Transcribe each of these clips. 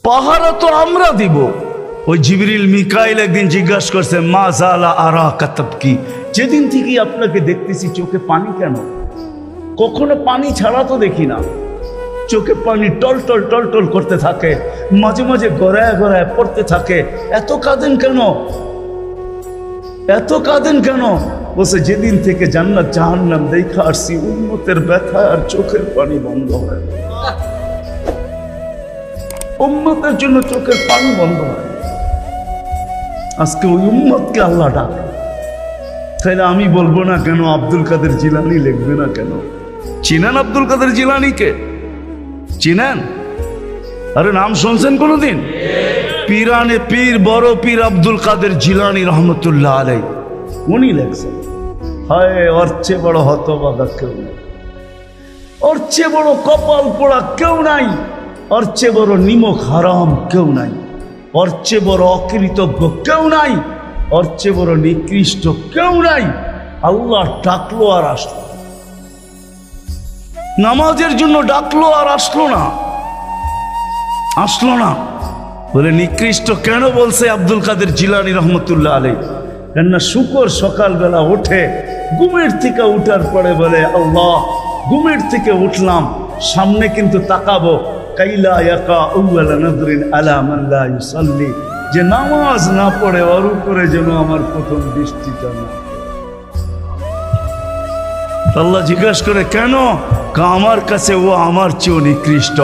পাহারা তো আমরা দিব। ওই জিবরিল মিকাইল একদিন জিজ্ঞাসা করছে, মা জালা আরা কাতাব কি, যেদিন থেকে আপনাকে দেখতেছি চোখে পানি কেন? কখনো পানি ছাড়া তো দেখি না। চোখে পানি টল টল টল টল করতে থাকে, মাঝে মাঝে গড়ায় গড়ায় পড়তে থাকে। এত কাঁদেন কেন? এত কাঁদেন কেন? বলছে, যেদিন থেকে জান্নাত জাহান্নাম দেখা আসছি, উম্মতের ব্যথা আর চোখের পানি বন্ধ হয়। উম্মতের জন্য চোখের পানি বন্ধ হয়। আজকে ওই উম্মতকে আল্লাহ ডাকে। তাইলে আমি বলবো না কেন আব্দুল কাদের জিলানী লিখবে না কেন? চিনেন আব্দুল কাদের জিলানীকে? চিনেন? আরে নাম শুনছেন কোনোদিন? পীরানে পীর বড় পীর আব্দুল কাদের জিলানী রহমতুল্লাহ আলাইহি উনি লেখছেন। হায়, ওর চেয়ে বড় হতভাগা কেউ নাই, ওর চেয়ে বড় কপাল পোড়া কেউ নাই, ওর চেয়ে বড় নিমক হারাম কেউ নাই, ওর চেয়ে বড় অকৃতজ্ঞ কেউ নাই, ওর চেয়ে বড় নিকৃষ্ট কেউ নাই। আল্লাহ ডাকলো আর আসলো, নামাজের জন্য ডাকলো আর আসলো না, আসলো না। বলে নিকৃষ্ট কেন বলছে আব্দুল কাদের জিলানী রহমতুল্লাহ আলাইহি? কেননা শুকর সকালবেলা ওঠে, ঘুমের থেকে উঠার পরে বলে, আল্লাহ ঘুমের থেকে উঠলাম, সামনে কিন্তু তাকাবো, কাইলা ইয়াকা আউয়ালা নাযরিন আলা মান লা ইউসাল্লি, যে নামাজ না পড়ে ওর উপরে যেন আমার প্রথম দৃষ্টিটা না। আল্লাহ জিজ্ঞাসা করে, কেন? আমার কাছে ও আমার চেয়েও নিকৃষ্ট।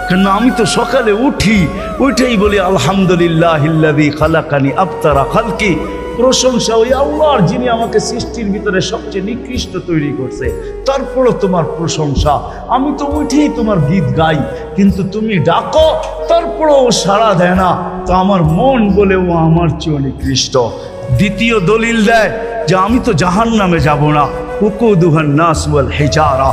কেন? আমি তো সকালে উঠি, উঠেই বলি আলহামদুলিল্লাহিল্লাযী খালাকানি আবতারা খালকি, প্রশংসা ওই আল্লাহর যিনি আমাকে সৃষ্টির ভিতরে সবচেয়ে নিকৃষ্ট তৈরি করছে, তারপরও তোমার প্রশংসা। আমি তো উঠেই তোমার গীত গাই, কিন্তু তুমি ডাকো তারপরও ও সাড়া দেয় না, তো আমার মন বলে ও আমার চেয়েও নিকৃষ্ট। দ্বিতীয় দলিল দেয় যে আমি তো জাহান্নামে যাব না, উকুদুহান নাস ওয়াল হিজারা,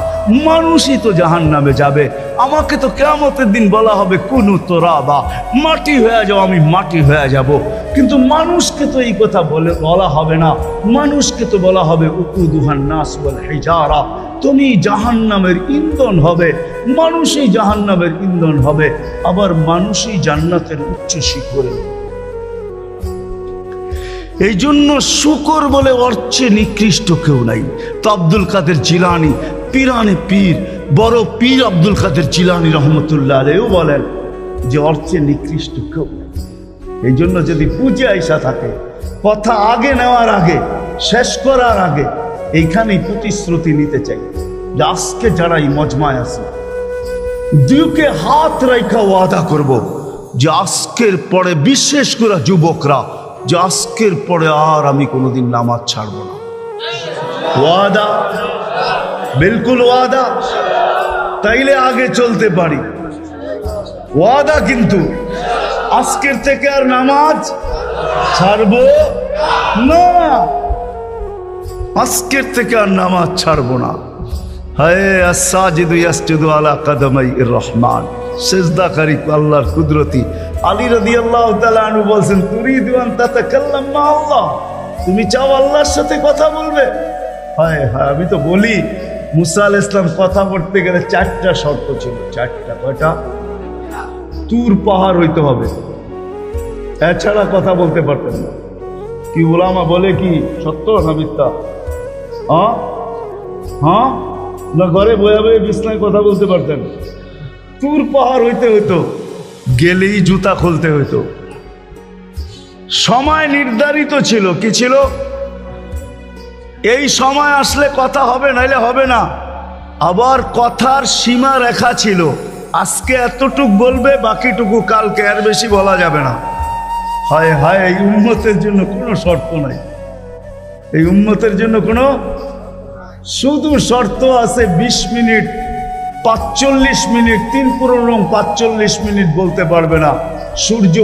মানুষই তো জাহান্নামে যাবে। আমাকে তো কিয়ামতের দিন বলা হবে কুনু তুরাবা, মাটি হয়ে যাও, আমি মাটি হয়ে যাব। কিন্তু মানুষকে তো এই কথা বলা হবে না, মানুষকে তো বলা হবে উকুদুহান নাস ওয়াল হিজারা, তুমি জাহান্নামের ইন্ধন হবে, মানুষই জাহান্নামের ইন্ধন হবে, আবার মানুষই জান্নাতের উচ্চ শিখরে। এই জন্য শুকর বলে ওর চেয়ে নিকৃষ্ট কেউ নাই। তো আব্দুল কাদের জিলানী পীরানে পীর বড় পীর আব্দুল কাদের জিলানী রহমতুল্লাহ আলাইহি বলেন যে ওর চেয়ে নিকৃষ্ট কেউ নাই। এই জন্য যদি পুজো আইসা থাকে, কথা আগে নেওয়ার আগে, শেষ করার আগে এইখানেই প্রতিশ্রুতি নিতে চাই যে আজকে যারা এই মজমায় আছে, দুকে হাত রাখা ওয়াদা করব যে আজকের পরে, বিশেষ করে যুবকরা, যে আজকের পরে আর আমি কোনোদিন নামাজ ছাড়ব না। ওয়াদা, বিলকুল ওয়াদা, তাইলে আগে চলতে পারি। ওয়াদা কিন্তু আজকের থেকে আর নামাজ ছাড়ব না, আজকের থেকে আর নামাজ ছাড়ব না। হায় আস-সাজিদু ইয়াসজুদু আলা কাদামাইর রহমান, সিজদাকারী আল্লাহর কুদরতি। আলী রাদিয়াল্লাহু তাআলা আনহু বলছেন, তুরিদু আন তাতাকাল্লাম মা আল্লাহ, তুমি চাও আল্লাহর সাথে কথা বলবে? হায় হায়, আমি তো বলি মুসা আলাইহিস সালাম কথা বলতে গেলে 4টা শর্ত ছিল। 4টা? কয়টা? তুর পাহাড় হইতে হবে, এছাড়া কথা বলতে পারতেন না। কি ওলামা বলে, কি সত্য না মিথ্যা? হ্যাঁ হ্যাঁ, না ঘরে বয়ে বয়ে বিছনায় কথা বলতে পারতেন? তুর পাহাড় হইতে হইতো, গেলেই জুতা খুলতে হইতো। সময় নির্ধারিত ছিল, কি ছিল? এই সময় আসলে কথা হবে, নাইলে হবে না। আবার কথার সীমা রেখা ছিল, আজকে এতটুক বলবে, বাকিটুকু কালকে, আর বেশি বলা যাবে না। হায় হায়, এই উম্মতের জন্য কোনো শর্ত নাই, এই উম্মতের জন্য কোনো, শুধু শর্ত আছে 20 মিনিট, 45 মিনিট, 3 পুরো 45 মিনিট বলতে পারবে না। সূর্য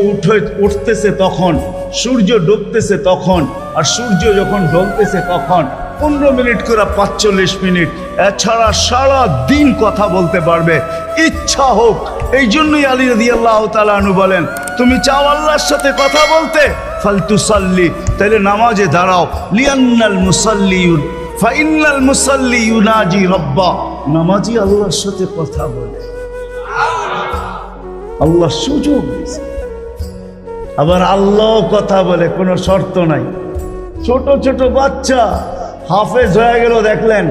উঠতেছে তখন, সূর্য ডুবতেছে তখন, আর সূর্য যখন ঢলতেছে তখন 15 মিনিট করে 45 মিনিট। এছাড়া সারা দিন কথা বলতে পারবে, ইচ্ছা হোক। এই জন্যই আলী রাদিয়াল্লাহু তাআলা আনহু বলেন, তুমি চাও আল্লাহর সাথে কথা বলতে, ফালতুসাল্লি, তাহলে নামাজে দাঁড়াও। লিআন্নাল মুসাল্লিউন ফাইন্নাল মুসাল্লি ইউনাজি রাব্বা, নামাজি আল্লাহর সাথে কথা বলে। আল্লাহ সুযোগ দিয়েছে। আবার আল্লাহ কথা বলে, কোনো শর্ত নাই। ছোট ছোট বাচ্চা হাফেজ হয়ে গেল, দেখলেন,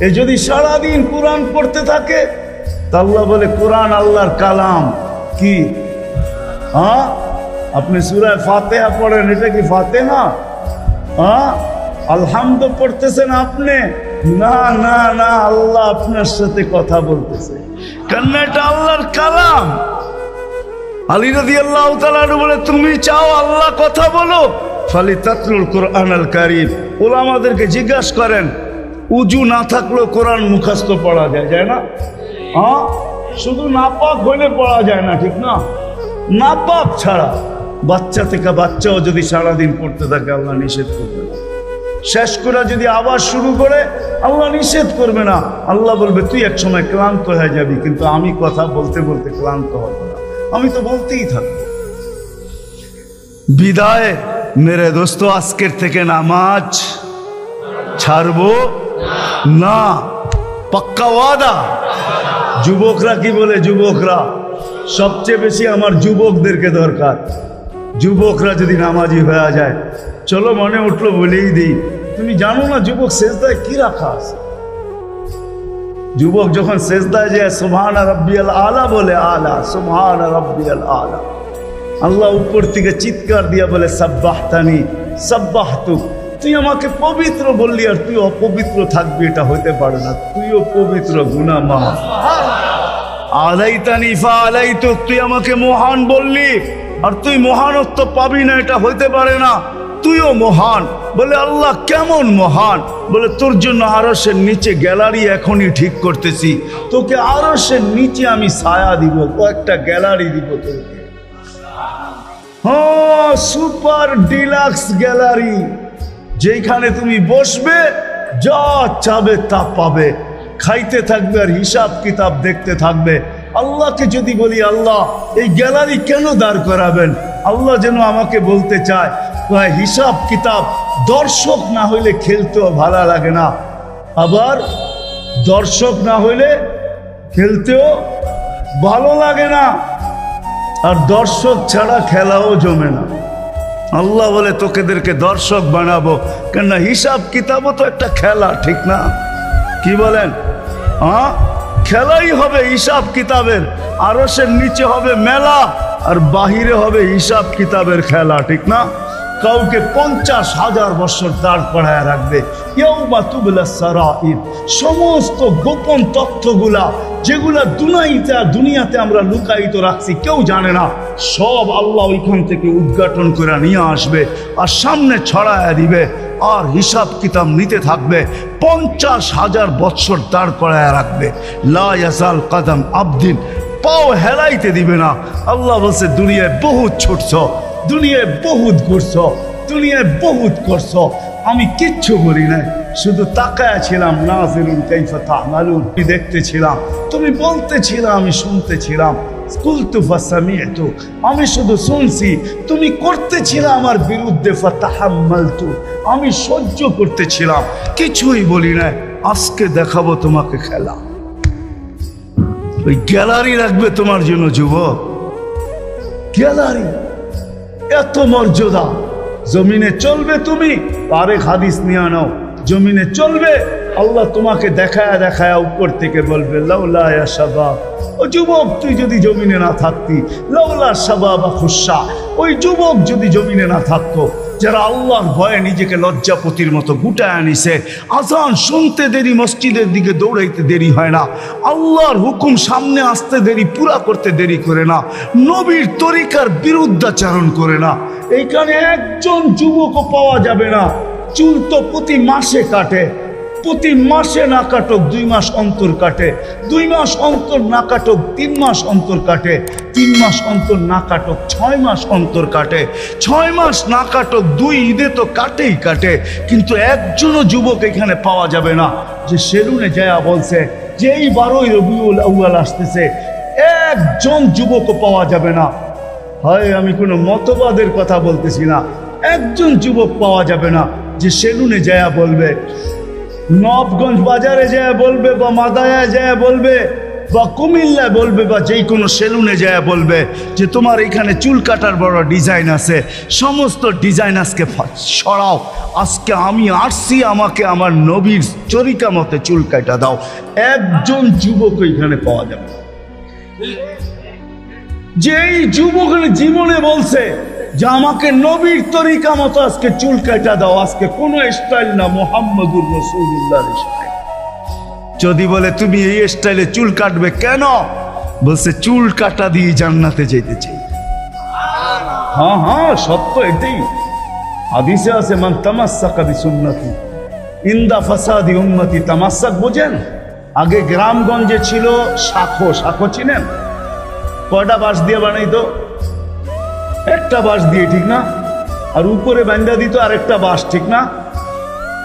এ যদি সারাদিন কোরআন পড়তে থাকে তা আল্লাহ বলে কোরআন আল্লাহর কালাম। কি হ্যাঁ, আপনি সূরা ফাতিহা পড়েন, এটা কি ফাতিহা? হ্যাঁ, আলহামদ পড়তেছেন আপনি? না না না, আল্লাহ আপনার সাথে কথা বলতেছে, কেন এটা আল্লাহর কালাম। আলী রাদিয়াল্লাহু তাআলা বলে, তুমি চাও আল্লাহ কথা বলো, ফালিতাতলুল কোরআনুল কারীম। উলামাদেরকে জিজ্ঞাসা করেন, উজু না থাকলেও কোরআন মুখস্থ পড়া যায়, যায় না? হ্যাঁ, শুধু নাপাক হইলে পড়া যায় না, ঠিক না? নাপাক ছাড়া বাচ্চা থেকে বাচ্চাও যদি সারাদিন পড়তে থাকে আল্লাহ নিষেধ করবে না। শেষ করে যদি আবার শুরু করে আল্লাহ নিষেধ করবে না। আল্লাহ বলবে তুই এক সময় ক্লান্ত হয়ে যাবি, কিন্তু আমি কথা বলতে বলতে ক্লান্ত হব না, আমি তো বলতেই থাকবো। বিদায় মেরে দোস্ত, আজকের থেকে নামাজ ছাড়বো না, পাক্কা ওয়াদা। যুবকরা কি বলে? যুবকরা সবচেয়ে বেশি আমার যুবকদেরকে দরকার। যুবকরা যদি নামাজি হয়ে যায়, চলো মনে উঠলো বলেই দিই, তুমি জানো না যুবক সেজদায় কি রাখা আছে? যুবক যখন সেজদায় যায় সুবহান রাব্বিয়াল আলা বলে, আলা সুবহান রাব্বিয়াল আলা, আল্লাহ উপর থেকে চিৎকার দিয়া বলে সাব্বাহতানি সাব্বাহতুক, তুই আমাকে পবিত্র বললি আর তুই অপবিত্র থাকবি, এটা হতে পারে না, তুইও পবিত্র, গুনাহ মাফ। আলাইতানি ফাআলাইতুক, তুই আমাকে মহান বললি আর তুই মহানত্ব পাবি না, এটা হইতে পারে না, তুইও মহান। বলে আল্লাহ কেমন মহান? বলে তোর জন্য আরশের নিচে গ্যালারি এখনই ঠিক করতেছি, তোকে আরশের নিচে আমি ছায়া দিব, কয়েকটা গ্যালারি দিব তোকে। হ্যাঁ, সুপার ডিলাক্স গ্যালারি, যেখানে তুমি বসবে যা চাবে তা পাবে, খাইতে থাকবে আর হিসাব কিতাব দেখতে থাকবে। আল্লাহকে যদি বলি আল্লাহ এই গ্যালারি কেন দাঁড় করাবেন, আল্লাহ যেন আমাকে বলতে চায় হিসাব কিতাব, দর্শক না হইলে খেলতেও ভালো লাগে না, আবার দর্শক না হইলে খেলতেও ভালো লাগে না, আর দর্শক ছাড়া খেলাও জমে না। আল্লাহ বলে তোকেদেরকে দর্শক বানাবো, কেননা হিসাব কিতাবও তো একটা খেলা, ঠিক না? কি বলেন? হ্যাঁ, খেলাই হবে হিসাব কিতাবের, আরশের নিচে হবে মেলা আর বাহিরে হবে হিসাব কিতাবের খেলা, ঠিক না? কাউকে 50,000 বছর দাঁড় করায় রাখবে, ইয়াউমা তুবলাস সারাইর, সমস্ত গোপন তথ্যগুলা যেগুলা দুনিয়াতে আমরা লুকায়িত রাখছি, কেউ জানে না, সব আল্লাহ ওইখান থেকে উদ্ঘাটন করে নিয়ে আসবে আর সামনে ছড়ায় দিবে, আর হিসাব কিতাব নিতে থাকবে। 50,000 বছর দাঁড় করায় রাখবে, লা ইয়াজাল কদম আবদিন, পাও হেলাইতে দিবে না। আল্লাহ বলছে দুনিয়ায় বহুত ছুটছ, দুনিয়ায় বহুত ঘুরছ, দুনিয়ায় বহুত করছ, আমি কিচ্ছু বলি নাই, শুধু তাকায়া ছিলাম, নাযিরুন কাইফা তা'মালুন, দেখতেছিলাম, তুমি বলতেছিলাম, আমি শুনতেছিলাম, কুলতু ফাসামি'তু, আমি শুধু শুনছি, তুমি করতেছিলাম আমার বিরুদ্ধে, ফাতাহাম্মালতু, আমি সহ্য করতেছিলাম, কিছুই বলি নাই। আজকে দেখাবো তোমাকে খেলা, ওই গ্যালারি রাখবে তোমার জন্য যুবক, গ্যালারি, এত মর্যাদা। জমিনে চলবে তুমি, আরেক হাদিস নিয়ে নাও, জমিনে চলবে, আল্লাহ তোমাকে দেখায়া দেখায়া উপর থেকে বলবে লাউলা ইয়া শাবাব, ও যুবক তুই যদি জমিনে না থাকতি, লাউলা শাবাব খুশা, ওই যুবক যদি জমিনে না থাকতো, যারা আল্লাহর ভয়ে নিজেকে লজ্জাপতির মতো গুটায় আনিছে, আজান শুনতে দেরি, মসজিদের দিকে দৌড়াইতে দেরি হয় না, আল্লাহর হুকুম সামনে আসতে দেরি, পুরা করতে দেরি করে না, নবীর তরিকার বিরুদ্ধাচারণ করে না, এইখানে একজন যুবকও পাওয়া যাবে না। চুল তো প্রতি মাসে কাটে, প্রতি মাসে না কাটক 2 মাস অন্তর কাটে, 2 মাস অন্তর না কাটক 3 মাস অন্তর কাটে, 3 মাস অন্তর না কাটক 6 মাস অন্তর কাটে, 6 মাস না কাটক 2 ঈদে তো কাটেই কাটে, কিন্তু একজনও যুবক এখানে পাওয়া যাবে না যে সেলুনে যায়া বলছে যে এই 12ই রবিউল আউয়াল আসতেছে, একজন যুবকও পাওয়া যাবে না। হয় আমি কোনো মতবাদের কথা বলতেছি না, একজন যুবক পাওয়া যাবে না যে সেলুনে যায়া বলবে, নবগঞ্জ বাজারে যায় বলবে বা মাদায়া যায় বলবে বা কুমিল্লায় বলবে বা যেই কোনো সেলুনে যায় বলবে যে তোমার এখানে চুল কাটার বড় ডিজাইন আছে, সমস্ত ডিজাইন আজকে সরাও, আজকে আমি আসছি, আমাকে আমার নবীর চরিকা মতে চুল কাটা দাও। একজন যুবক এখানে পাওয়া যাবে, যেই যুবক জীবনে বলছে যে আমাকে নবীর তরিকা মতো আজকে চুল কাটা দাও, আজকে কোন স্টাইল না, মুহাম্মদুর রাসূলুল্লাহর স্টাইল। যদি বলে তুমি এই স্টাইলে চুল কাটবে কেন, বলছে চুল কাটা দিয়ে জান্নাতে যেতে চাই। হ্যাঁ হ্যাঁ সত্য এটাই, হাদিসে আছে মান তামাসসাকা বিসুন্নতি ইনদা ফাসাদি উম্মতি। তামাসসাক বোঝেন? আগে গ্রামগঞ্জে ছিল শাখো, শাখো চিনেন? কয়টা বাঁশ দিয়ে বানাইতো? একটা বাঁশ দিয়ে, ঠিক না? আর উপরে বান্ধা দিত আরেকটা বাঁশ, ঠিক না?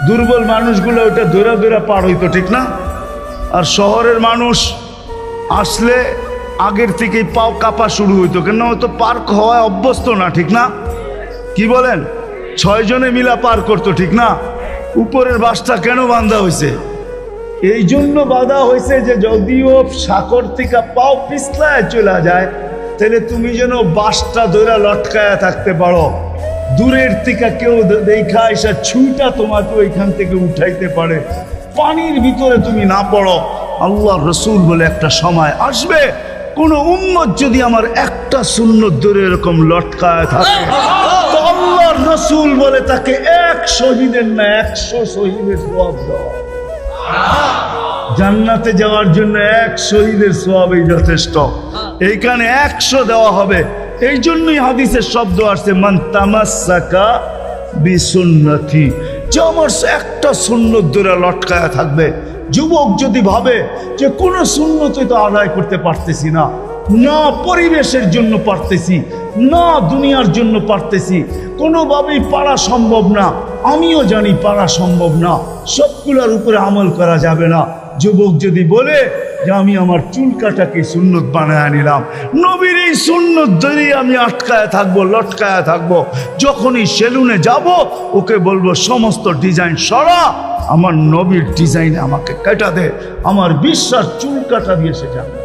দুর্বল মানুষগুলো ওটা দৌড়া দৌড়া পার হইতো, ঠিক না? আর শহরের মানুষ আসলে আগের থেকেই পাও কাঁপা শুরু হইতো, কেন হয়তো পার হওয়ায় অভ্যস্ত না, ঠিক না? কি বলেন? 6 জনে মিলা পার করতো, ঠিক না? উপরের বাঁশটা কেন বাঁধা হয়েছে? এই জন্য বাঁধা হয়েছে যে যদিও সাকর থেকে পাও পিছলায় চলে যায়, তাহলে তুমি যেন বাঁশটা ধরে লটকায়া থাকতে পারো, দূরের থেকে কেউ দেখা এসে ছুঁটা তোমাকে ওইখান থেকে উঠাইতে পারে, পানির ভিতরে তুমি না পড়ো। আল্লাহ রসুল বলে একটা সময় আসবে, কোন উম্মত যদি আমার একটা সুন্নত ধরে এরকম লটকায় থাকে, তো আল্লাহ রসুল বলে তাকে 1 শহীদের না 100 শহীদের সওয়াব দেওয়া। জান্নাতে যাওয়ার জন্য 1 শহীদের সওয়াবই যথেষ্ট, এইখানে 100 দেওয়া হবে। এই জন্যই হাদিসের শব্দ আসছে মান তামাসসাকা বিসুন্নতি, যে আমার একটা সুন্নত ধরে লটকায়া থাকবে। যুবক যদি ভাবে যে কোনো সুন্নতই তো আদায় করতে পারতেছি না, না পরিবেশের জন্য পারতেছি, না দুনিয়ার জন্য পারতেছি, কোনোভাবেই পারা সম্ভব না, আমিও জানি পারা সম্ভব না, সবগুলোর উপরে আমল করা যাবে না। যুবক যদি বলে যে আমি আমার চুল কাটাকে সুন্নত বানায় নিলাম, নবীর এই সুন্নত ধরেই আমি আটকায় থাকবো, লটকায় থাকবো, যখনই সেলুনে যাব ওকে বলবো সমস্ত ডিজাইন সরা, আমার নবীর ডিজাইনে আমাকে কাটা দে, আমার বিশ্বাস চুল কাটা দিয়ে সে যাবে।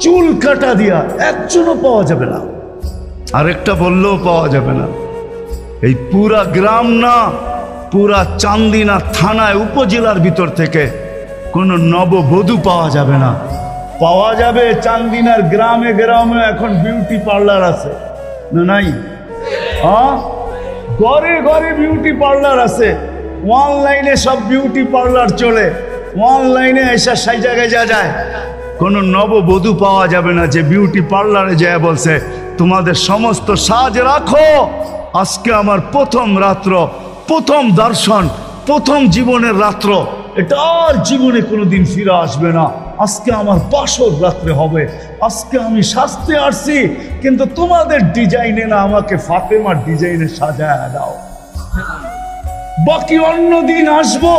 চুল কাটা দিয়া একজনও পাওয়া যাবে না, আরেকটা বললেও পাওয়া যাবে না। এই পুরা গ্রাম না, পুরা চান্দিনা থানায় উপজেলার ভিতর থেকে কোনো নববধূ পাওয়া যাবে না। পাওয়া যাবে চান্দিনার গ্রামে গ্রামে এখন বিউটি পার্লার আছে না? নাই? হ্যাঁ, ঘরে ঘরে বিউটি পার্লার আছে, অনলাইনে সব বিউটি পার্লার চলে, অনলাইনে এসে সেই জায়গায় যায়। কোনো নববধূ পাওয়া যাবে না যে বিউটি পার্লারে যায় বলছে তোমাদের সমস্ত সাজ রাখো, আজকে আমার প্রথম রাত্র, প্রথম দর্শন, প্রথম জীবনের রাত্র, এটা আর জীবনে কোনোদিন ফিরে আসবে না, আজকে আমার বাসর রাত্রে হবে, আজকে আমি সাজতে আসছি, কিন্তু তোমাদের ডিজাইনে না, আমাকে ফাতেমার ডিজাইনে সাজায় দাও, বাকি অন্য দিন আসবো,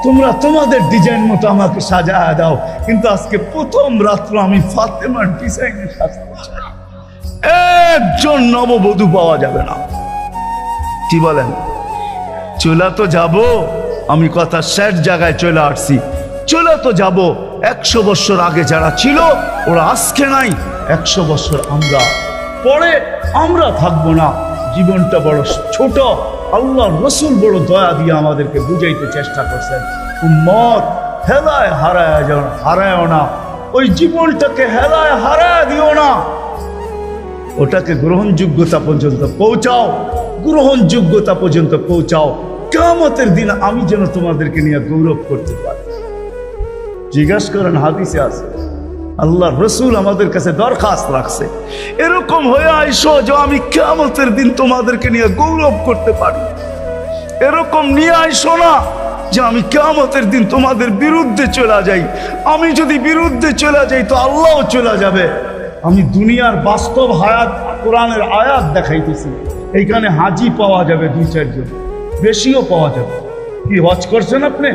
তোমরা তোমাদের ডিজাইন মতো আমাকে সাজায় দাও, কিন্তু আজকে প্রথম রাত্র আমি ফাতেমার ডিজাইনে সাজতে চাই। একজন নববধূ পাওয়া যাবে না। কি বলেন? চলে তো যাব, আমি কথা শেষ জায়গায় চলে আসছি, চলে তো যাব। 100 বছর আগে যারা ছিল ওরা আজকে নাই, 100 বছর আমরা পরে আমরা থাকবো না। জীবনটা বড় ছোট, আল্লাহ রসুল বড় দয়া দিয়ে আমাদেরকে বুঝাইতে চেষ্টা করছেন, উম্মত হেলায় হারায় না, ওই জীবনটাকে হেলায় হারায় দিও না, ওটাকে গ্রহণযোগ্যতা পর্যন্ত পৌঁছাও, গ্রহণযোগ্যতা পর্যন্ত পৌঁছাও। কিয়ামতের দিন আমি যেন তোমাদেরকে নিয়ে গৌরব করতে পারি। জিজ্ঞাসা করেন, হাদিসে আছে, আল্লাহ রসুল আমাদের কাছে দরখাস্ত রাখছে, এরকম হয়ে আইসো যে আমি কিয়ামতের দিন তোমাদেরকে নিয়ে গৌরব করতে পারি। এরকম নিয়ে আইসো না যে আমি কিয়ামতের দিন তোমাদের বিরুদ্ধে চলে যাই। আমি যদি বিরুদ্ধে চলে যাই তো আল্লাহও চলে যাবে। আমি দুনিয়ার বাস্তব হায়াত, কোরআনের আয়াত দেখাইতেছি। এইখানে হাজি পাওয়া যাবে 2-4 জন, বেশিও পাওয়া যাবে। কি হজ করছেন আপনি?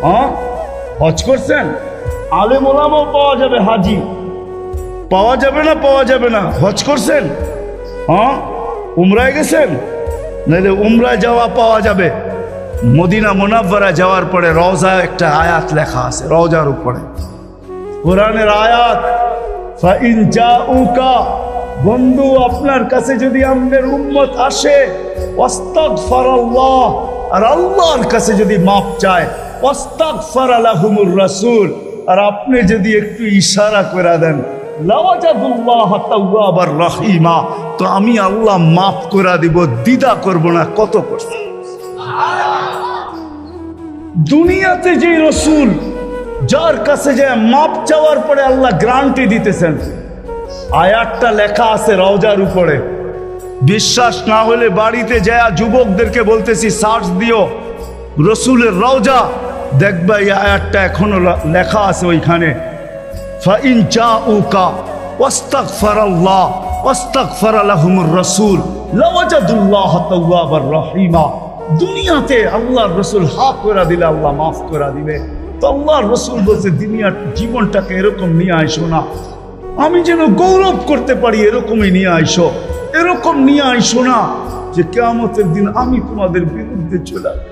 হ্যাঁ, হজ করছেন? আলেম ওলামাও পাওয়া যাবে, হাজি পাওয়া যাবে না? পাওয়া যাবে না? হজ করছেন? হ্যাঁ, উমরায় গেছেন? নাহলে উমরায় যাওয়া পাওয়া যাবে। মদিনা মুনাব্বারা যাওয়ার পরে রওজা একটা আয়াত লেখা আছে, রওজার উপরে কোরআনের আয়াত, ফাইন জাউকা, বন্ধু আপনার কাছে যদি আমাদের উম্মত আসে, ওয়াস্তাগফারাল্লাহ, আর আল্লাহর কাছে যদি মাপ চায়, ওয়াস্তাগফারা লাহুমুর রাসূল, আর আপনি যদি একটু ইশারা করে দেন, লাওয়াজাদুল্লাহ তাওয়াবার রহিমা, তো আমি আল্লাহ মাফ করে দিব, দ্বিধা করব না। কত করছে দুনিয়াতে যে রসুল, যার কাছে যে মাপ চাওয়ার পরে আল্লাহ গ্রান্টি দিতেছেন, আয়াতটা লেখা আছে রওজার উপরে। বিশ্বাস না হলে বাড়িতে যায় যুবকদেরকে বলতেছি সার্চ দিও রসুলের রওজা, দেখবা এই আয়াতটা এখনো লেখা আছে ওইখানে। ফাইন জাউকা ওয়াস্তাগফারাল্লাহ ওয়াস্তাগফারা লাহুমুর রাসূল লাওয়াজাদুল্লাহ তাওয়াবার রহিমা। দুনিয়াতে আল্লাহর রসুল হাত করে দিলে আল্লাহ মাফ করে দিবে। তো আল্লাহর রসুল বলছে দুনিয়ার জীবনটাকে এরকম নিয়ে আইসো না, আমি যেন গৌরব করতে পারি এরকমই নিয়ে আইসো। এরকম নিয়ে আইসো না যে কিয়ামতের দিন আমি তোমাদের বিরুদ্ধে চলে যাই।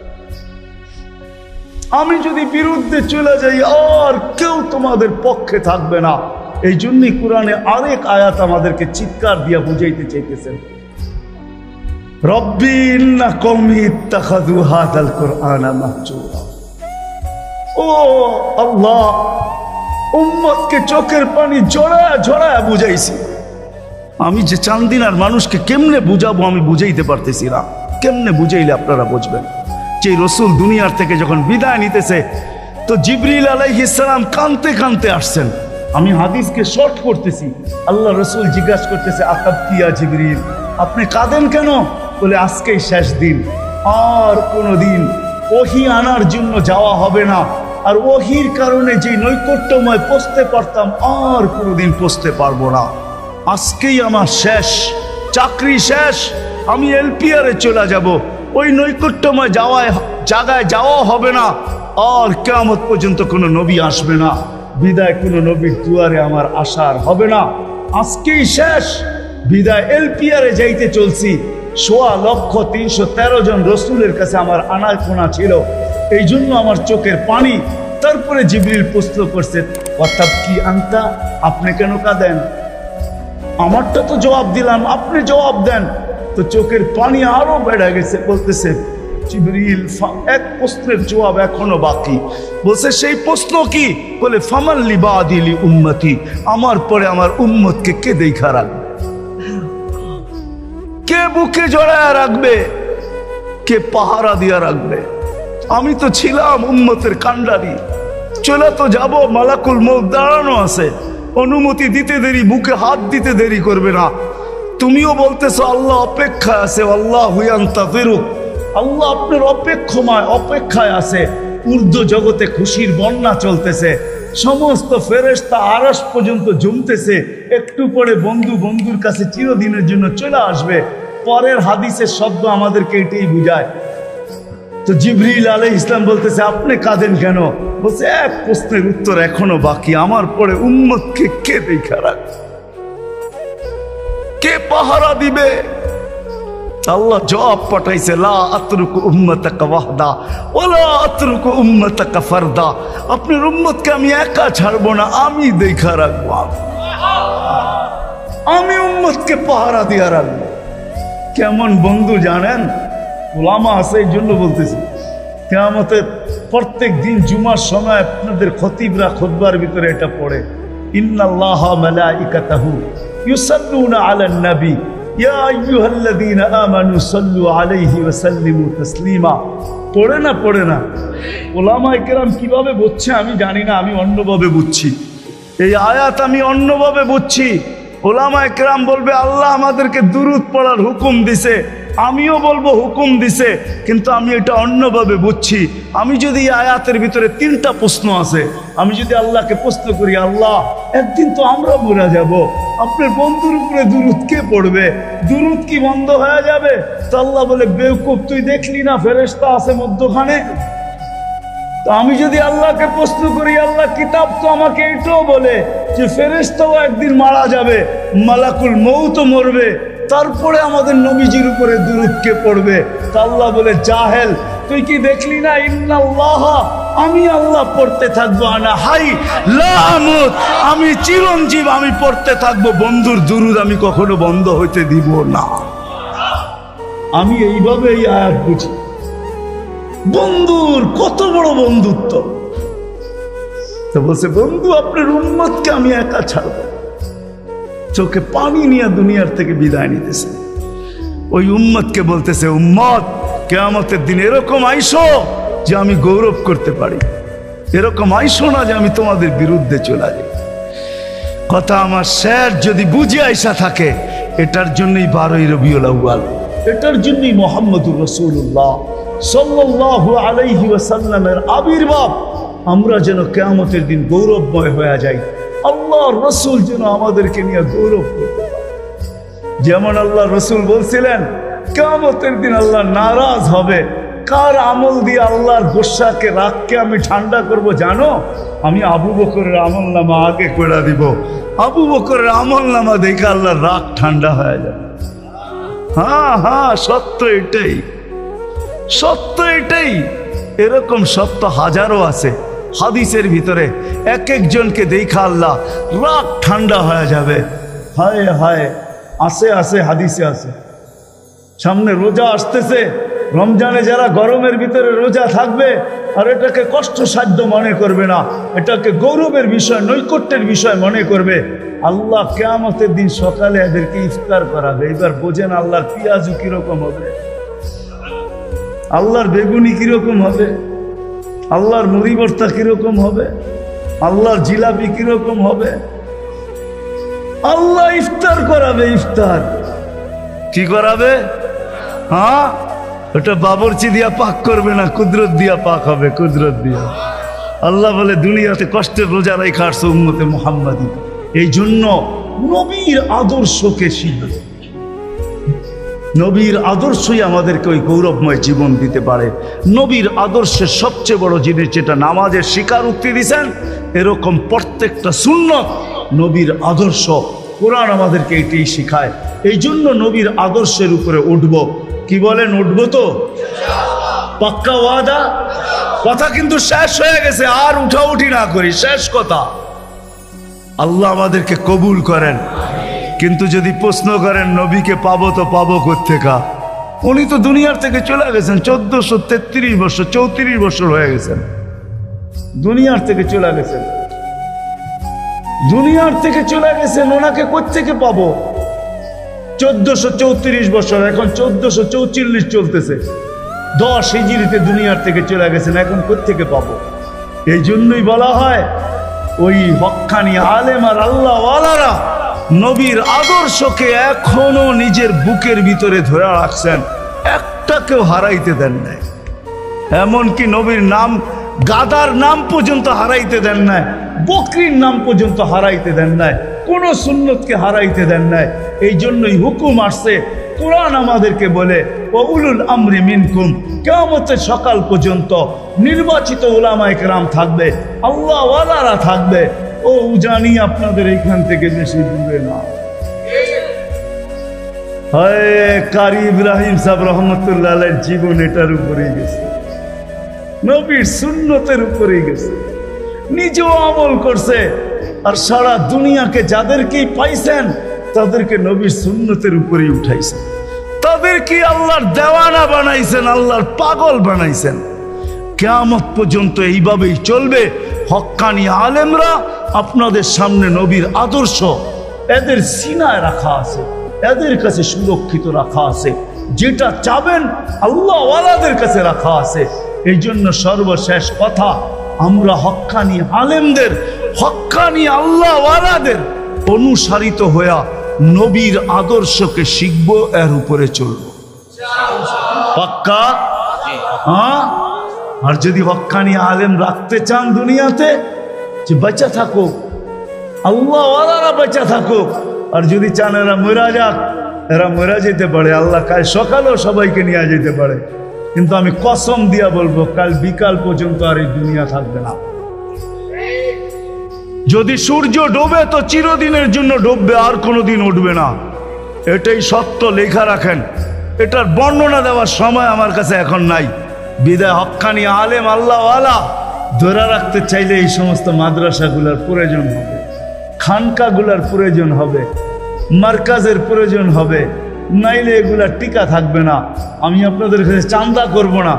আমি যদি বিরুদ্ধে চলে যাই আর কেউ তোমাদের পক্ষে থাকবে না। এই জন্যই কোরআনে আরেক আয়াত আমাদেরকে চিৎকার দিয়া বুঝাইতে চাইতেছেন, রব্বি ইন্না কওমি ইত্তাখাযু হাযাল কুরআনা মাহজুরা। ও আল্লাহ, উম্মতকে চোখের পানি ঝরায়া ঝরায়া বুঝাইছি। আমি যে চান্দিনার মানুষকে কেমনে বুঝাবো আমি বুঝাইতে পারতেছি না। কেমনে বুঝাইলে আপনারা বুঝবেন? যে রসুল দুনিয়ার থেকে যখন বিদায় নিতেছে, তো জিবরিল আলাইহিস সালাম কাঁদতে কাঁদতে আসছেন। আমি হাদিসকে শর্ট করতেছি। আল্লাহ রসুল জিজ্ঞাসা করতেছে, আকাবতিয়া জিবরিল, আপনি কাঁদেন কেন? বলে আজকেই শেষ দিন, আর কোনোদিন ওহী আনার জন্য যাওয়া হবে না। আর ওহীর কারণে যে নৈকট্যময় পৌঁছতে পারতাম, আর কোনোদিন পৌঁছতে পারবো না। আজকেই আমার শেষ, চাকরি শেষ, আমি এলপিআরে চলে যাব। ওই নৈকট্যময় জায়গায় যাওয়া হবে না, আর কিয়ামত পর্যন্ত কোনো নবী আসবে না। বিদায় কোনো নবীর দুয়ারে আমার আসার হবে না। আজকেই শেষ, বিদায় এলপিআরে যাইতে চলছি। 1,313 জন রসুলের কাছে আমার আনাগোনা ছিল, এই জন্য আমার চোখের পানি। তারপরে জিবরিল প্রশ্ন করছে, অর্থাৎ কি আনতা, আপনি কেন কাঁদেন? আমারটা তো জবাব দিলাম, আপনি জবাব দেন। তো চোখের পানি আরো বেড়ে গেছে। বলতেছে জিবরিল, এক প্রশ্নের জবাব এখনো বাকি। বলছে সেই প্রশ্ন কি? বলে ফামান লিবাদিলি উম্মতি, আমার পরে আমার উম্মতকে কে দেখা রাখবে, কে বুকে জড়ায়া রাখবে, কে পাহারা দিয়া রাখবে? আমি তো ছিলাম উম্মতের কান্ডারি, চলে তো যাব, মালাকুল মউত দাঁড়ানো আছে, অনুমতি দিতে দেরি, বুকে হাত দিতে দেরি করবে না। তুমিও বলতেছো আল্লাহ অপেক্ষায় আছে, আল্লাহু ইয়ান্তাযিরুক, আল্লাহ আপনার অপেক্ষায় আছে। ঊর্ধ্ব জগতে খুশির বন্যা চলতেছে, সমস্ত ফেরেশতা আরশ পর্যন্ত জমতেছে। একটু পরে বন্ধুর কাছে চিরদিনের জন্য চলে আসবে। পরের হাদিসের শব্দ আমাদেরকে এটাই বুঝায়। তো জিবরিল আলাইহিস সালাম বলতেছে, আপনি কাঁদেন কেন? বলছে এক প্রশ্নের উত্তর এখনো বাকি, আমার পরে উম্মতকে কে দেখা রাখবে, কে পাহারা দিবে? আল্লাহ জবাব পাঠাইছে, লা আতরুকু উম্মতাকা ওয়াহদা ওয়ালা আতরুকু উম্মতাকা ফারদা, আপনার উম্মতকে আমি একা ছাড়বো না, আমি দেখা রাখবো, আমি উম্মতকে পাহারা দিয়া রাখবো। কেমন বন্ধু জানেন? ওলামা আছে, এই জন্য বলতেছি, কিয়ামতের প্রত্যেক দিন জুমার সময় আপনাদের খতিবরা খুতবার ভিতরে এটা পড়ে, ইন্নাল্লাহা মালাইকাতাহু ইউসাল্লুনা আলান নবী ইয়া আইয়ুহাল্লাযীনা আমানু সাল্লু আলাইহি ওয়া সাল্লিমু তাসলিমা। পড়ে না? ওলামায়ে কেরাম কিভাবে বুঝছে আমি জানি না, আমি অন্যভাবে বুঝছি। এই আয়াত আমি অন্যভাবে বুঝছি। ওলামায়ে কেরাম বলবে আল্লাহ আমাদেরকে দুরূদ পড়ার হুকুম দিছে, আমিও বলবো হুকুম দিছে, কিন্তু আমি এটা অন্যভাবে বুঝছি। আমি যদি এই আয়াতের ভিতরে 3টা প্রশ্ন আছে, আমি যদি আল্লাহকে প্রশ্ন করি, আল্লাহ একদিন তো আমরা মরে যাব, আপনার বন্ধুর উপরে দুরূদ কে পড়বে? দুরূদ কি বন্ধ হয়ে যাবে? তো আল্লাহ বলে, বেওকুফ, তুই দেখলি না ফেরেশতা আছে মধ্যখানে? তো আমি যদি আল্লাহকে প্রশ্ন করি, আল্লাহ কিতাব তো আমাকে এটাও বলে যে ফেরেশতাও একদিন মারা যাবে, মালাকুল মউতও মরবে, তারপরে আমাদের নবীজির উপরে দুরূদ কে পড়বে? তা আল্লাহ বলে, জাহেল, তুই কি দেখলি না ইন্নাল্লাহ, আমি আল্লাহ পড়তে থাকবো, আনা হাই লা আমুত, আমি চিরঞ্জীব, আমি পড়তে থাকবো। বন্ধুর দুরুদ আমি কখনো বন্ধ হইতে দিব না। আমি এইভাবে এই আয়াত বুঝি। বন্ধুর কত বড় বন্ধুত্ব। তো বলছে, বন্ধু আপনার উম্মতকে আমি একা ছাড়ব। চোখে পানি নিয়ে দুনিয়ার থেকে বিদায় নিতেছে। ওই উম্মতকে বলতেছে, উম্মত কিয়ামতের দিন এরকম আইসো যে আমি গৌরব করতে পারি, এরকম আইসো না যে আমি তোমাদের বিরুদ্ধে চলে যাই। কথা আমার শের যদি বুঝে আইসা থাকে, এটার জন্যই 12ই রবিউল আউয়াল, এটার জন্যই মুহাম্মদুর রাসূলুল্লাহ সাল্লাল্লাহু আলাইহি ওয়াসাল্লামের আবির্ভাব। আমরা যেন কিয়ামতের দিন গৌরবময় হয়ে যাই, আল্লাহর রাসূল যেন আমাদেরকে নিয়ে গৌরব করতে পারে। যেমন আল্লাহ রাসূল বলছিলেন, কিয়ামতের দিন আল্লাহ নারাজ হবে। কার আমল দিয়ে আল্লাহর গোসাকে, রাগকে আমি ঠান্ডা করব জানো? আমি আবু বকরের আমল নামা আগে করে দিব। আবু বকরের আমল নামা দেখে আল্লাহর রাগ ঠান্ডা হয়ে যাবে। হ্যাঁ হ্যাঁ, সত্য এটাই, সত্য এটাই। এরকম সত্য হাজারো আছে হাদিসের ভিতরে। এক একজনকে দেখা আল্লাহ রাগ ঠান্ডা হয়ে যাবে। হায় হায়, আছে আছে, হাদিসে আছে। সামনে রোজা আসতেছে, রমজানে যারা গরমের ভিতরে রোজা থাকবে আর এটাকে কষ্টসাধ্য মনে করবে না, এটাকে গৌরবের বিষয়, নৈকট্যের বিষয় মনে করবে, আল্লাহ কিয়ামতের দিন সকালে এদেরকে ইফতার করাবে। এবার বোঝেন আল্লাহর পেঁয়াজু কিরকম হবে, আল্লাহর বেগুনি কিরকম হবে, আল্লাহর মুড়ি ভর্তা কিরকম হবে, আল্লাহর জিলাপি কিরকম হবে। আল্লাহ ইফতার করাবে। ইফতার কি করাবে? হ্যাঁ, ওটা বাবরচি দিয়া পাক করবে না, কুদরত দিয়া পাক হবে, কুদরত দিয়া। আল্লাহ বলে, দুনিয়াতে কষ্টের রোজা রাখা আসছো উম্মতে মুহাম্মাদি, এই জন্য নবীর আদর্শকে শিখবে। নবীর আদর্শই আমাদেরকে ওই গৌরবময় জীবন দিতে পারে। নবীর আদর্শের সবচেয়ে বড় জিনিস যেটা নামাজের স্বীকারোক্তি দিয়েছেন, এরকম প্রত্যেকটা সুন্নত নবীর আদর্শ। কোরআন আমাদেরকে এটাই শিখায়। এই জন্য নবীর আদর্শের উপরে উঠব। কি বলেন, উঠবো তো? পাক্কা ওয়াদা? কথা কিন্তু শেষ হয়ে গেছে, আর উঠাউঠি না করি, শেষ কথা। আল্লাহ আমাদেরকে কবুল করেন। কিন্তু যদি প্রশ্ন করেন নবীকে পাবো তো পাবো কোত্থেকা, উনি তো দুনিয়ার থেকে চলে গেছেন 1433 বছর, 34 বছর হয়ে গেছেন, দুনিয়ার থেকে চলে গেছেন, দুনিয়ার থেকে চলে গেছেন। ওনাকে কোত্থেকে পাবো? 1434 বছর, এখন 1444 চলতেছে। 10 হিজরিতে দুনিয়ার থেকে চলে গেছেন, এখন কোত্থেকে পাবো? এই জন্যই বলা হয়, ওই হক্কানি আলেম আর আল্লাহ ওয়ালারা নবীর আদর্শকে এখনো নিজের বুকের ভিতরে ধরে রাখছেন, একটাকেও হারাইতে দেন নাই। এমনকি নবীর নাম, গাদার নাম পর্যন্ত হারাইতে দেন নাই, বকরির নাম পর্যন্ত হারাইতে দেন নাই, কোন সুন্নতকে হারাইতে দেন নাই। এই জন্যই হুকুম আসছে, কোরআন আমাদেরকে বলে, উলুল আমরি মিনকুম, কিয়ামতের সকাল পর্যন্ত নির্বাচিত উলামায়ে কেরাম থাকবে, আল্লাহ ওয়ালারা থাকবে। ও জানি আপনাদের এইখান থেকে বেশি দূরে না। হয় কারি ইব্রাহিম সাহেব রহমতুল্লাহ আলাইহির জীবন এটার উপরেই গেছে, নবীর সুন্নতের উপরেই গেছে। নিজেও আমল করছে, আর সারা দুনিয়াকে যাদেরকেই পাইছেন তাদেরকে নবীর সুন্নতের উপরেই উঠাইছেন, তাদেরকে আল্লাহর দেওয়ানা বানাইছেন, আল্লাহর পাগল বানাইছেন। কিয়ামত পর্যন্ত এইভাবেই চলবে। হক্কানি আলেমরা আপনাদের সামনে নবীর আদর্শ এদের সিনায় রাখা আছে, এদের কাছে সুরক্ষিত রাখা আছে। যেটা চাবেন আল্লাহ ওয়ালাদের কাছে রাখা আছে। এই জন্য সর্বশেষ কথা, আমরা হক্কানি আলেমদের, হক্কানি আল্লাহ ওয়ালাদের অনুসারিত হইয়া নবীর আদর্শকে শিখব, এর উপরে চলব। পাক্কা? হ্যাঁ। আর যদি হক্কানি আলেম রাখতে চান দুনিয়াতে, যে বেঁচে থাকুক, আল্লাহ ওয়ালারা বেঁচে থাকুক, আর যদি চান এরা মরা যাক, এরা মরা যেতে পারে, আল্লাহ কাল সকালেও সবাইকে নিয়ে যেতে পারে। কিন্তু আমি কসম দিয়া বলবো, কাল বিকাল পর্যন্ত আর এই দুনিয়া থাকবে না। যদি সূর্য ডোবে তো চিরদিনের জন্য ডুববে, আর কোনোদিন উঠবে না। এটাই সত্য, লেখা রাখেন। এটার বর্ণনা দেওয়ার সময় আমার কাছে এখন নাই। বিদায় হক্কানি আলেম আল্লাহওয়ালা ধরে রাখতে চাইলে এই সমস্ত মাদ্রাসাগুলোর প্রয়োজন হবে, খানকাগুলোর প্রয়োজন হবে, মার্কাজের প্রয়োজন হবে, নাইলে এগুলা টিকা থাকবে না। আমি আপনাদের কাছে চান্দা করব না,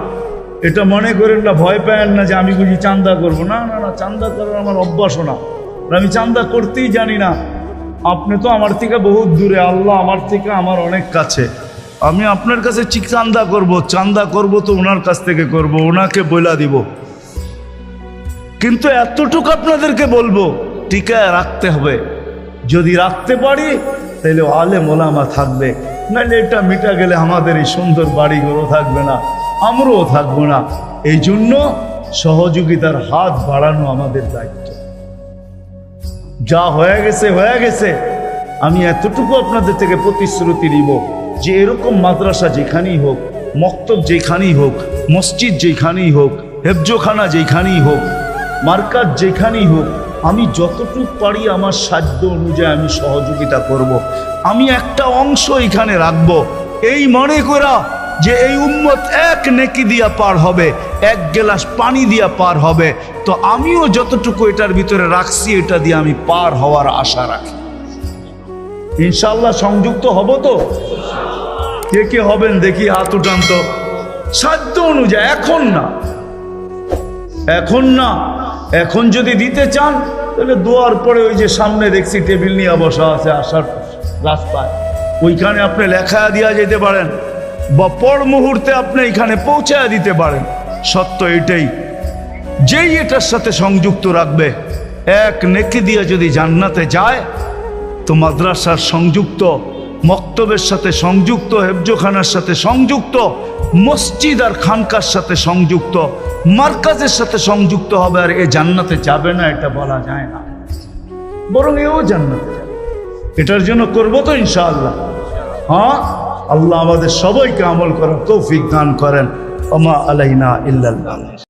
এটা মনে করেন না, ভয় পায়েন না যে আমি বুঝি চান্দা করব না। না না, চান্দা করার আমার অভ্যাসও না, আমি চান্দা করতেই জানি না। আপনি তো আমার থেকে বহুত দূরে, আল্লাহ আমার থেকে আমার অনেক কাছে। আমি আপনার কাছে চান্দা করব তো ওনার কাছ থেকে করব, ওনাকে বইলা দিব। কিন্তু এতটুকু আপনাদেরকে বলবো, টিকায় রাখতে হবে। যদি রাখতে পারি তাহলে আলেম ওলামা থাকবে, নাহলে এটা মিটা গেলে আমাদের এই সুন্দর বাড়িঘরও থাকবে না, আমরাও থাকবো না। এই জন্য সহযোগিতার হাত বাড়ানো আমাদের দায়িত্ব। যা হয়ে গেছে হয়ে গেছে। আমি এতটুকু আপনাদের থেকে প্রতিশ্রুতি নিব যে এরকম মাদ্রাসা যেখানেই হোক, মক্তব যেখানেই হোক, মসজিদ যেখানেই হোক, হেফজোখানা যেখানেই হোক, মার্কাজ যেখানেই হোক, আমি যতটুকু পারি আমার সাধ্য অনুযায়ী আমি সহযোগিতা করব। আমি একটা অংশ এখানে রাখব, এই মনে করা যে এই উম্মত এক নেকি দিয়া পার হবে, এক গ্লাস পানি দিয়া পার হবে। তো আমিও যতটুকু এটার ভিতরে রাখছি, এটা দিয়ে আমি পার হওয়ার আশা রাখি। ইনশাআল্লাহ সংযুক্ত হব তো? কে কে হবেন দেখি হাত উঠান তো। সাধ্য অনুযায়ী, এখন না, এখন না। এখন যদি দিতে চান তাহলে দোয়ার পরে ওই যে সামনে দেখছি টেবিল নিয়ে বসা আছে আসার রাস্তায়, ওইখানে আপনি লেখা দিয়া যেতে পারেন, বা পর মুহূর্তে আপনি এখানে পৌঁছায় দিতে পারেন। সত্য এটাই, যেই এটার সাথে সংযুক্ত রাখবে, এক নেকি দিয়ে যদি জান্নাতে যায়, তো মাদ্রাসার সংযুক্ত, মক্তবের সাথে সংযুক্ত, হেফজোখানার সাথে সংযুক্ত, মসজিদ আর খানকার সাথে সংযুক্ত, মার্কাজের সাথে সংযুক্ত হবে। আর এ জান্নাতে যাবে না এটা বলা যায় না, বরং এও জান্নাতে যাবে। এটার জন্য করবো তো ইনশাআল্লাহ। হ্যাঁ, আল্লাহ আমাদের সবাইকে আমল করার তৌফিক দান করেন। ওমা আলাইনা ইল্লাল বালাগ।